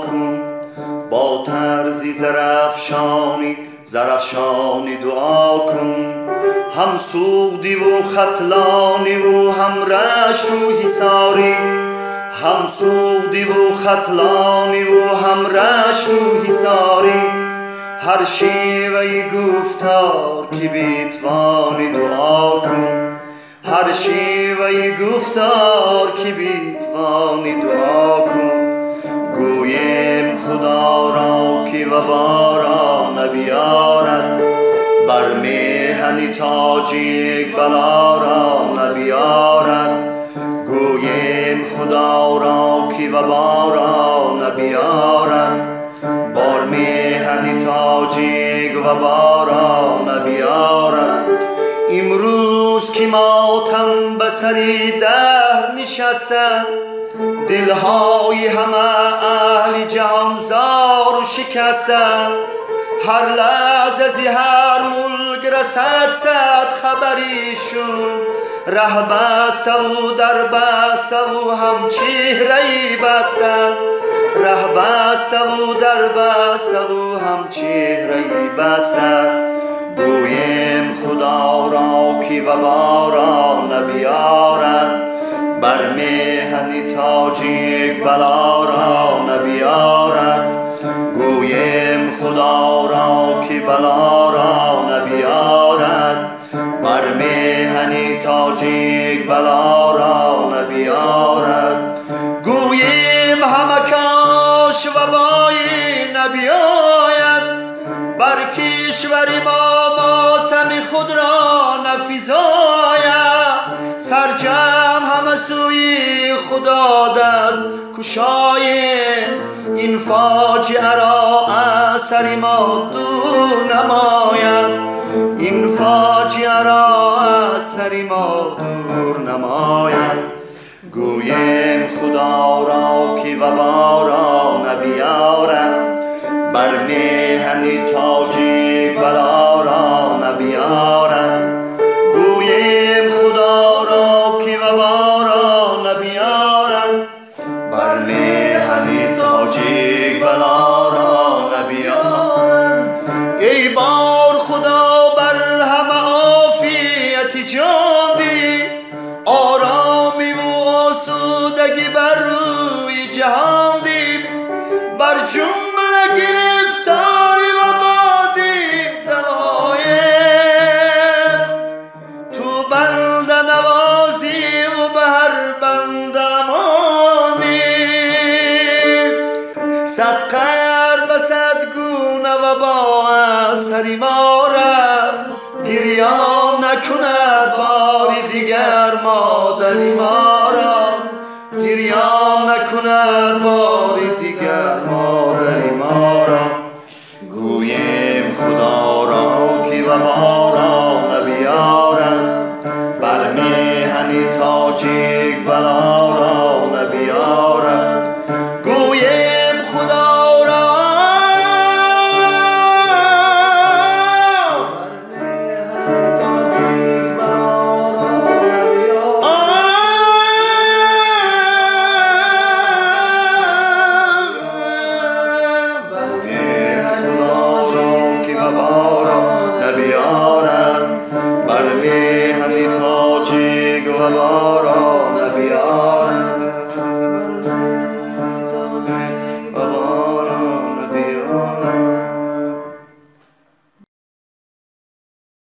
کن، با طرزی زرافشانی دعا کن. هم سودی و ختلانی و هم رشت و حصاری، هم سودی و ختلانی و هم رشت و حصاری. هر شیوه گفتار که بیتوانی دعا کن، هر شیوه گفتار که بیتوانی دعا کن. گویم خدا را که وبا نبیارد، بر میهن تاج یک بلا را نبیارد. گویم خدا را که وبا را نبیارد، بر میهن تاج یک وبا را نبیارد. امروز که ماتم به سری دهر نشسته، دلهای همه اهل جهان زار و شکسته. هر لحظه از هر ملک رسد صد خبریشون، ره بسته و در بسته و هم چهره‌ای بسته، ره بسته و در بسته و هم چهره‌ای بسته. گویم خدا را که وبا را نبیارد، بر میهن تاج یک بلا را نبیارد. گویم خدا را که بلا را نبیارد، بر میهن تاج یک بلا را نبیارد. گویم همه کاش وبایی نبیاید، بر کشور ما ماتم خود را نفزاید. سرجم همه سوی خدا دست کشایم، این فاجعه را از سر ما دور نماید، این فاجعه را از سر ما دور نماید. گویم خدا را که وبا را نبیارد، بر میهن تاج بلا را نبیارد. گویم خدا را که وبا را نبیارد، بر میهن تاج بلا را نبیارد. ای بار خدا بر همه عافیت جان دی، آرامی و آسودگی بر روی جهان دی. بر جمله گرفتاری و بادی دوای، تو بنده نوازی و به هر بنده امانی. صد قرن و صد گونه وبا از سر ما رفت، گریان نکند باری دیگر مادری ما را، گریان نکند باری دیگر مادری ما را. گویم خدا را که وبا را نبیارد، بر میهن تاج یک بلا را نبیارد. گویم خدا را بر میهن تاج یک وبا را نبیارد.